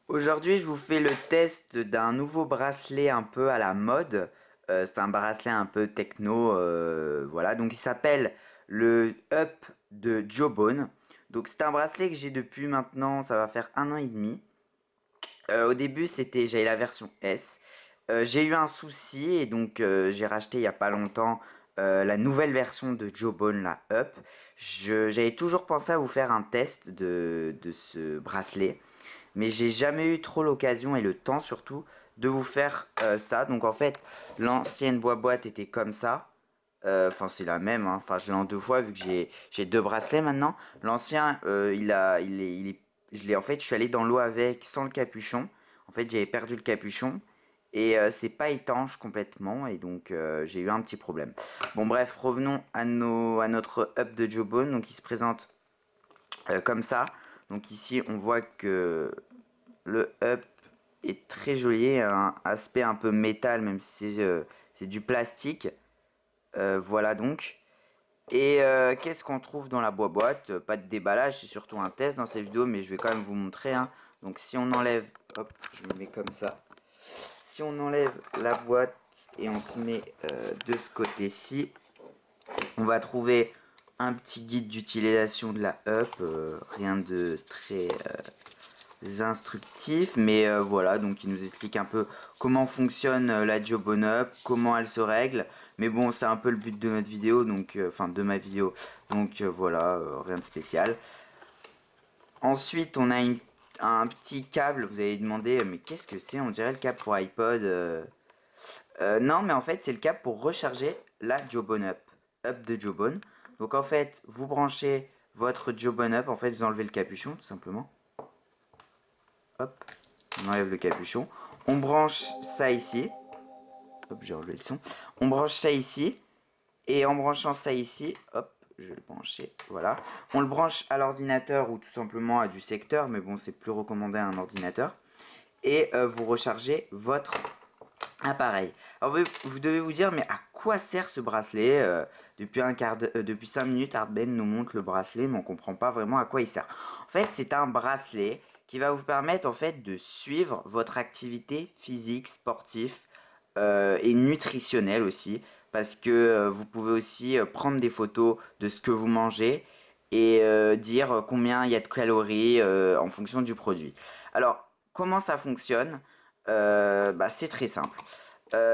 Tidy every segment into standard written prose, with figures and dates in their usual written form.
Aujourd'hui, je vous fais le test d'un nouveau bracelet un peu à la mode. C'est un bracelet un peu techno, voilà. Donc, il s'appelle le Up de Jawbone. Donc, c'est un bracelet que j'ai depuis maintenant, ça va faire 1 an et demi. Au début, j'avais la version S. J'ai eu un souci et donc j'ai racheté il y a pas longtemps la nouvelle version de Jawbone, la Up. J'avais toujours pensé à vous faire un test de ce bracelet. Mais j'ai jamais eu trop l'occasion et le temps surtout de vous faire ça. Donc en fait, l'ancienne boîte était comme ça. Enfin, c'est la même, hein. Enfin, je l'ai en deux fois vu que j'ai deux bracelets maintenant. L'ancien, en fait, je suis allé dans l'eau avec sans le capuchon. En fait, j'avais perdu le capuchon et c'est pas étanche complètement et donc j'ai eu un petit problème. Bon, bref, revenons à notre up de Jawbone. Donc, il se présente comme ça. Donc ici, on voit que le up est très joli, un aspect un peu métal, même si c'est du plastique. Voilà donc. Et qu'est-ce qu'on trouve dans la boîte? Pas de déballage, c'est surtout un test dans cette vidéo, mais je vais quand même vous montrer, hein. Donc si on enlève, hop, je me mets comme ça. Si on enlève la boîte et on se met de ce côté-ci, on va trouver un petit guide d'utilisation de la Up, rien de très instructif, mais voilà, donc il nous explique un peu comment fonctionne la Jawbone Up, comment elle se règle, mais bon, c'est un peu le but de notre vidéo, donc enfin de ma vidéo, donc voilà, rien de spécial. Ensuite, on a un petit câble, vous avez demandé, mais qu'est-ce que c'est? On dirait le câble pour iPod. Non, mais en fait, c'est le câble pour recharger la Jawbone Up, Up de Jawbone. Donc en fait, vous branchez votre Jawbone Up, en fait, vous enlevez le capuchon, tout simplement. Hop, on enlève le capuchon. On branche ça ici. Hop, j'ai enlevé le son. On branche ça ici. Et en branchant ça ici, hop, je vais le brancher, voilà. On le branche à l'ordinateur ou tout simplement à du secteur, mais bon, c'est plus recommandé à un ordinateur. Et vous rechargez votre appareil. Alors vous devez vous dire, mais à quoi sert ce bracelet? Depuis 5 minutes, Artben nous montre le bracelet, mais on comprend pas vraiment à quoi il sert. En fait, c'est un bracelet qui va vous permettre en fait de suivre votre activité physique, sportive et nutritionnelle aussi, parce que vous pouvez aussi prendre des photos de ce que vous mangez et dire combien il y a de calories en fonction du produit. Alors, comment ça fonctionne? C'est très simple.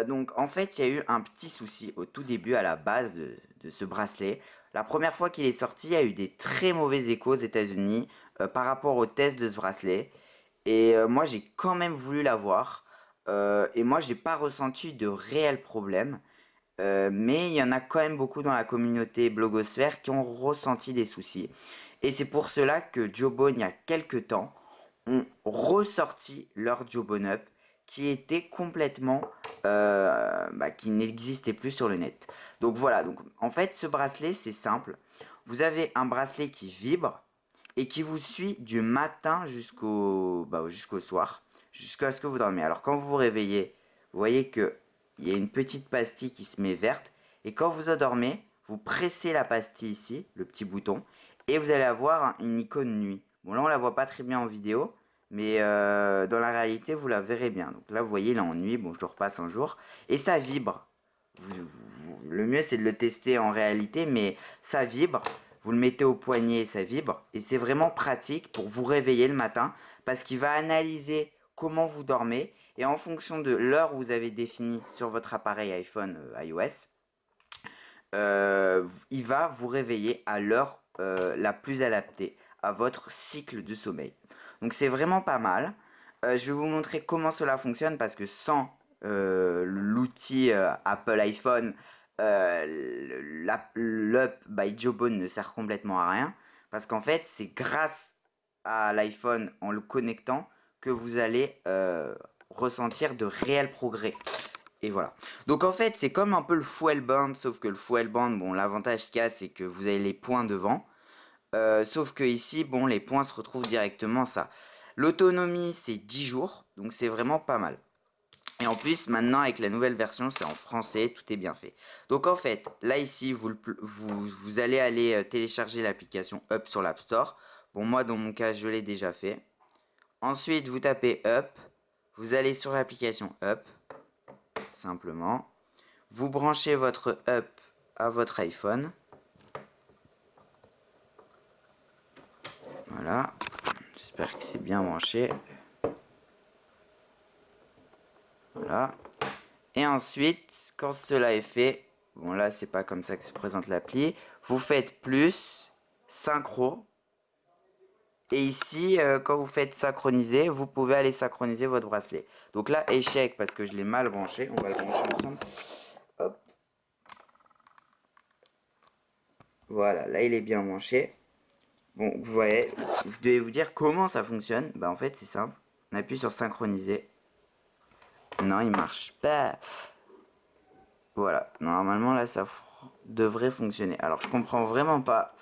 Donc en fait, il y a eu un petit souci au tout début, à la base de ce bracelet. La première fois qu'il est sorti, il y a eu des très mauvais échos aux États-Unis par rapport au test de ce bracelet. Et moi, j'ai quand même voulu l'avoir. Et moi, j'ai pas ressenti de réels problèmes. Mais il y en a quand même beaucoup dans la communauté blogosphère qui ont ressenti des soucis. Et c'est pour cela que Jawbone, il y a quelques temps, ont ressorti leur Jawbone Up qui était complètement qui n'existait plus sur le net. Donc voilà, donc en fait ce bracelet c'est simple. Vous avez un bracelet qui vibre et qui vous suit du matin jusqu'au soir, jusqu'à ce que vous dormiez. Alors quand vous vous réveillez, vous voyez que il y a une petite pastille qui se met verte et quand vous endormez, vous pressez la pastille ici, le petit bouton, et vous allez avoir une icône nuit. Bon là on la voit pas très bien en vidéo, mais dans la réalité vous la verrez bien. Donc là vous voyez là en nuit, bon je le repasse un jour, et ça vibre. Le mieux c'est de le tester en réalité, mais ça vibre. Vous le mettez au poignet et ça vibre. Et c'est vraiment pratique pour vous réveiller le matin parce qu'il va analyser comment vous dormez et en fonction de l'heure où vous avez défini sur votre appareil iPhone iOS, il va vous réveiller à l'heure la plus adaptée à votre cycle de sommeil. Donc c'est vraiment pas mal. Je vais vous montrer comment cela fonctionne parce que sans l'outil Apple iPhone, l'Up by Jawbone ne sert complètement à rien. Parce qu'en fait, c'est grâce à l'iPhone en le connectant que vous allez ressentir de réels progrès. Et voilà. Donc en fait, c'est comme un peu le Fuel Band, sauf que le Fuel Band, bon, l'avantage qu'il y a, c'est que vous avez les points devant. Sauf que ici, bon, les points se retrouvent directement ça. L'autonomie, c'est 10 jours, donc c'est vraiment pas mal. Et en plus, maintenant, avec la nouvelle version, c'est en français, tout est bien fait. Donc en fait, là ici, vous allez aller télécharger l'application Up sur l'App Store. Bon, moi, dans mon cas, je l'ai déjà fait. Ensuite, vous tapez Up. Vous allez sur l'application Up. Simplement. Vous branchez votre Up à votre iPhone. Voilà. J'espère que c'est bien branché. Voilà. Et ensuite, quand cela est fait, bon là c'est pas comme ça que se présente l'appli, vous faites plus, synchro. Et ici, quand vous faites synchroniser, vous pouvez aller synchroniser votre bracelet. Donc là, échec parce que je l'ai mal branché. On va le brancher ensemble. Hop. Voilà, là il est bien branché. Bon, vous voyez, je devais vous dire comment ça fonctionne. Bah en fait c'est simple. On appuie sur synchroniser. Non, il marche pas. Voilà, normalement là ça devrait fonctionner. Alors je comprends vraiment pas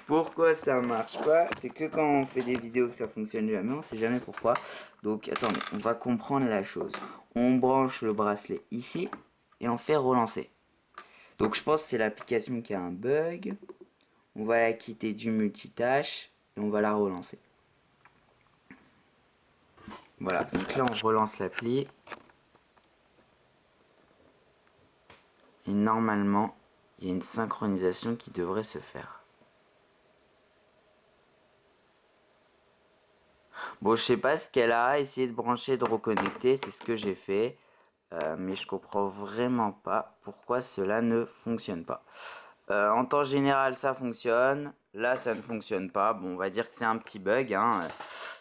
pourquoi ça marche pas. C'est que quand on fait des vidéos que ça fonctionne jamais, on sait jamais pourquoi. Donc attendez, on va comprendre la chose. On branche le bracelet ici et on fait relancer. Donc je pense que c'est l'application qui a un bug. On va la quitter du multitâche et on va la relancer. Voilà, donc là on relance l'appli. Et normalement, il y a une synchronisation qui devrait se faire. Bon, je sais pas ce qu'elle a essayé de brancher, de reconnecter, c'est ce que j'ai fait. Mais je comprends vraiment pas pourquoi cela ne fonctionne pas. En temps général, ça fonctionne. Là, ça ne fonctionne pas. Bon, on va dire que c'est un petit bug, hein.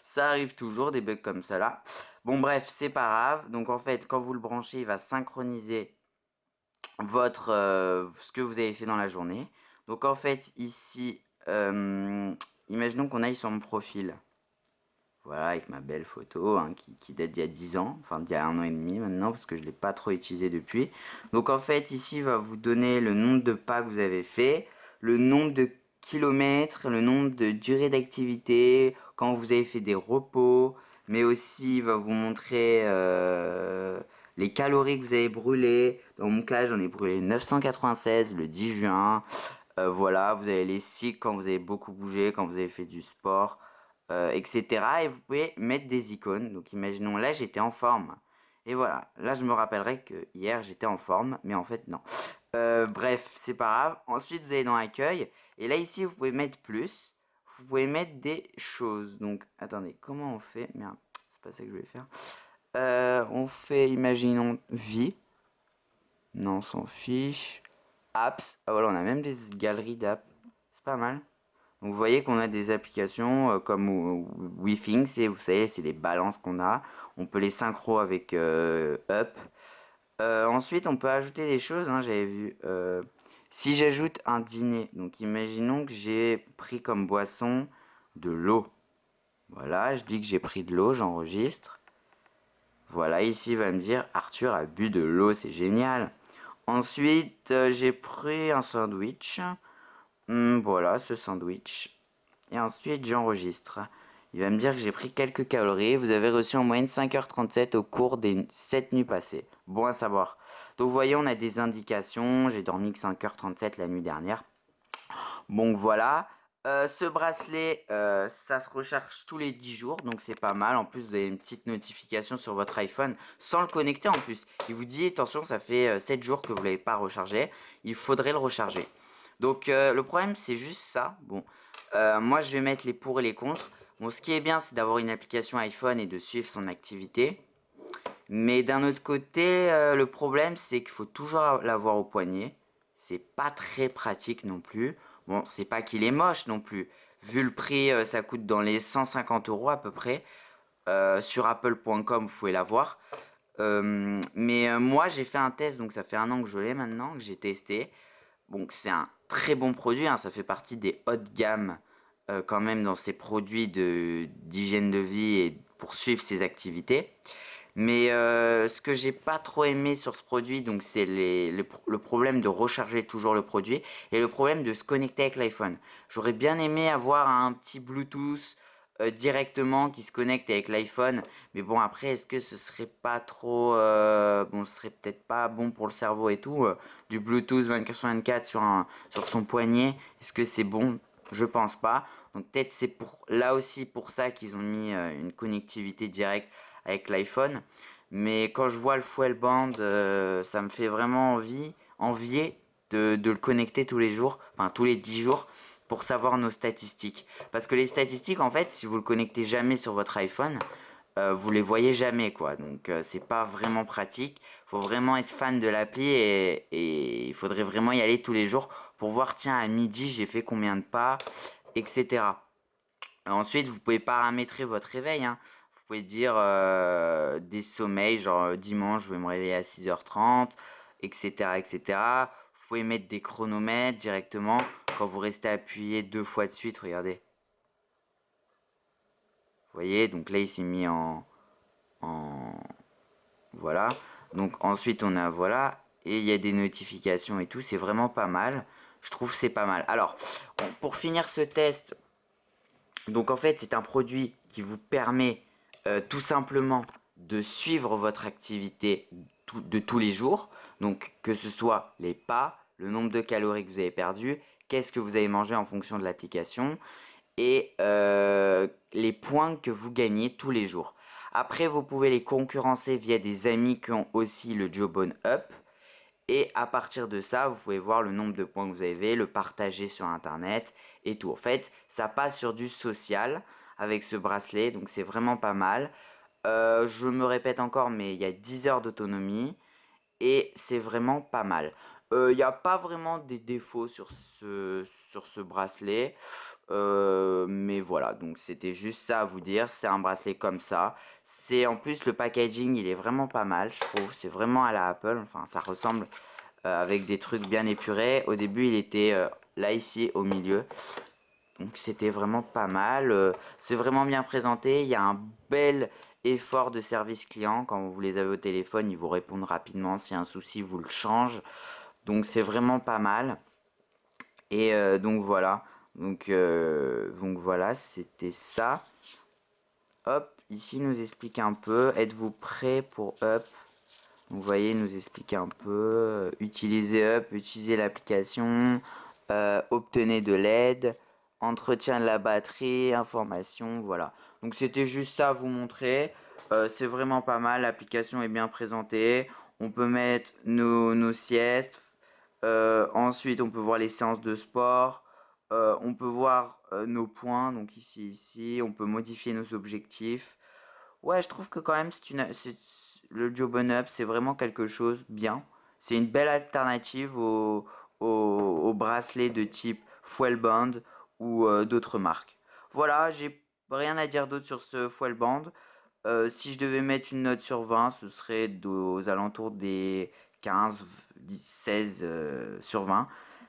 Ça arrive toujours, des bugs comme ça là. Bon, bref, c'est pas grave. Donc, en fait, quand vous le branchez, il va synchroniser ce que vous avez fait dans la journée. Donc, en fait, ici, imaginons qu'on aille sur mon profil. Voilà, avec ma belle photo hein, qui date d'il y a 10 ans, enfin d'il y a 1 an et demi maintenant, parce que je ne l'ai pas trop utilisé depuis. Donc en fait, ici, il va vous donner le nombre de pas que vous avez fait, le nombre de kilomètres, le nombre de durée d'activité, quand vous avez fait des repos, mais aussi il va vous montrer les calories que vous avez brûlées. Dans mon cas, j'en ai brûlé 996 le 10 juin. Voilà, vous avez les cycles quand vous avez beaucoup bougé, quand vous avez fait du sport. Etc. Et vous pouvez mettre des icônes. Donc imaginons là j'étais en forme. Et voilà, là je me rappellerai que hier j'étais en forme, mais en fait non. Bref, c'est pas grave. Ensuite vous allez dans accueil. Et là ici vous pouvez mettre plus. Vous pouvez mettre des choses. Donc attendez, comment on fait? Merde, c'est pas ça que je voulais faire. On fait, imaginons, vie. Non, on s'en fiche. Apps. Ah voilà, on a même des galeries d'apps. C'est pas mal. Donc vous voyez qu'on a des applications comme WeThings, et vous savez, c'est les balances qu'on a. On peut les synchro avec Up. Ensuite, on peut ajouter des choses, hein, j'avais vu. Si j'ajoute un dîner, donc imaginons que j'ai pris comme boisson de l'eau. Voilà, je dis que j'ai pris de l'eau, j'enregistre. Voilà, ici il va me dire Arthur a bu de l'eau, c'est génial. Ensuite, j'ai pris un sandwich. Voilà, ce sandwich. Et ensuite, j'enregistre. Il va me dire que j'ai pris quelques calories. Vous avez reçu en moyenne 5h37 au cours des 7 nuits passées. Bon à savoir. Donc, vous voyez, on a des indications. J'ai dormi que 5h37 la nuit dernière. Bon, voilà. Ce bracelet, ça se recharge tous les 10 jours. Donc, c'est pas mal. En plus, vous avez une petite notification sur votre iPhone sans le connecter en plus. Il vous dit, attention, ça fait 7 jours que vous ne l'avez pas rechargé. Il faudrait le recharger. Donc, le problème, c'est juste ça. Bon. Moi, je vais mettre les pour et les contre. Bon, ce qui est bien, c'est d'avoir une application iPhone et de suivre son activité. Mais d'un autre côté, le problème, c'est qu'il faut toujours l'avoir au poignet. C'est pas très pratique non plus. Bon, c'est pas qu'il est moche non plus. Vu le prix, ça coûte dans les 150 € à peu près. Sur apple.com, vous pouvez l'avoir. Mais moi, j'ai fait un test, donc ça fait 1 an que je l'ai maintenant, que j'ai testé. Bon, c'est un très bon produit, hein, ça fait partie des haut de gamme quand même dans ces produits d'hygiène de vie et pour suivre ses activités. Mais ce que j'ai pas trop aimé sur ce produit, donc c'est le problème de recharger toujours le produit et le problème de se connecter avec l'iPhone. J'aurais bien aimé avoir un petit Bluetooth directement qui se connecte avec l'iPhone, mais bon après est-ce que ce serait pas trop, bon ce serait peut-être pas bon pour le cerveau et tout, du Bluetooth 24/24 sur son poignet, est-ce que c'est bon? Je pense pas. Donc peut-être c'est pour là aussi pour ça qu'ils ont mis une connectivité directe avec l'iPhone. Mais quand je vois le Fuel Band, ça me fait vraiment envier de le connecter tous les jours, enfin tous les 10 jours, pour savoir nos statistiques. Parce que les statistiques, en fait, si vous le connectez jamais sur votre iPhone, vous les voyez jamais, quoi. Donc c'est pas vraiment pratique. Faut vraiment être fan de l'appli et il faudrait vraiment y aller tous les jours pour voir, tiens, à midi, j'ai fait combien de pas, etc. Ensuite, vous pouvez paramétrer votre réveil, hein. Vous pouvez dire des sommeils, genre dimanche, je vais me réveiller à 6h30, etc., etc. Vous pouvez mettre des chronomètres directement quand vous restez appuyé 2 fois de suite, regardez. Vous voyez, donc là, il s'est mis en... Voilà. Donc ensuite, on a, voilà, et il y a des notifications et tout, c'est vraiment pas mal. Je trouve que c'est pas mal. Alors, pour finir ce test, donc en fait, c'est un produit qui vous permet tout simplement de suivre votre activité de tous les jours. Donc que ce soit les pas, le nombre de calories que vous avez perdu, qu'est-ce que vous avez mangé en fonction de l'application et les points que vous gagnez tous les jours. Après, vous pouvez les concurrencer via des amis qui ont aussi le Jawbone Up. Et à partir de ça, vous pouvez voir le nombre de points que vous avez, le partager sur internet et tout. En fait, ça passe sur du social avec ce bracelet, donc c'est vraiment pas mal. Je me répète encore, mais il y a 10 heures d'autonomie et c'est vraiment pas mal. Il n'y a pas vraiment des défauts sur ce bracelet. Mais voilà, donc c'était juste ça à vous dire. C'est un bracelet comme ça. C'est en plus le packaging, il est vraiment pas mal, je trouve. C'est vraiment à la Apple. Enfin, ça ressemble avec des trucs bien épurés. Au début, il était là ici au milieu. Donc c'était vraiment pas mal. C'est vraiment bien présenté. Il y a un bel effort de service client. Quand vous les avez au téléphone, ils vous répondent rapidement. S'il y a un souci, vous le changent. Donc c'est vraiment pas mal. Et donc voilà. Donc voilà, c'était ça. Hop, ici il nous explique un peu. Êtes-vous prêt pour Up? Vous voyez, il nous explique un peu. Utilisez Up, utilisez l'application. Obtenez de l'aide. Entretien de la batterie, information, voilà. Donc c'était juste ça à vous montrer. C'est vraiment pas mal, l'application est bien présentée. On peut mettre nos siestes. Ensuite, on peut voir les séances de sport. On peut voir nos points, donc ici. On peut modifier nos objectifs. Ouais, je trouve que quand même, le Jawbone Up, c'est vraiment quelque chose bien. C'est une belle alternative au bracelet de type Fuel Band ou d'autres marques. Voilà, j'ai rien à dire d'autre sur ce Fuel Band. Si je devais mettre une note sur 20, ce serait aux alentours des 15, 10, 16 sur 20.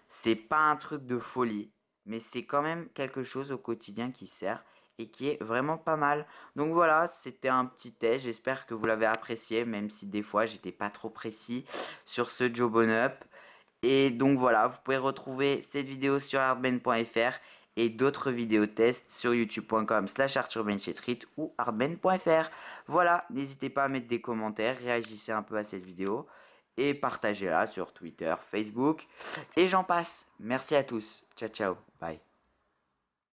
C'est pas un truc de folie, mais c'est quand même quelque chose au quotidien qui sert et qui est vraiment pas mal. Donc voilà, c'était un petit test. J'espère que vous l'avez apprécié, même si des fois j'étais pas trop précis sur ce Jawbone Up. Et donc voilà, vous pouvez retrouver cette vidéo sur hardben.fr et d'autres vidéos tests sur youtube.com/arthurbenchetrit ou hardben.fr. Voilà, n'hésitez pas à mettre des commentaires, réagissez un peu à cette vidéo et partagez-la sur Twitter, Facebook et j'en passe. Merci à tous. Ciao ciao, bye.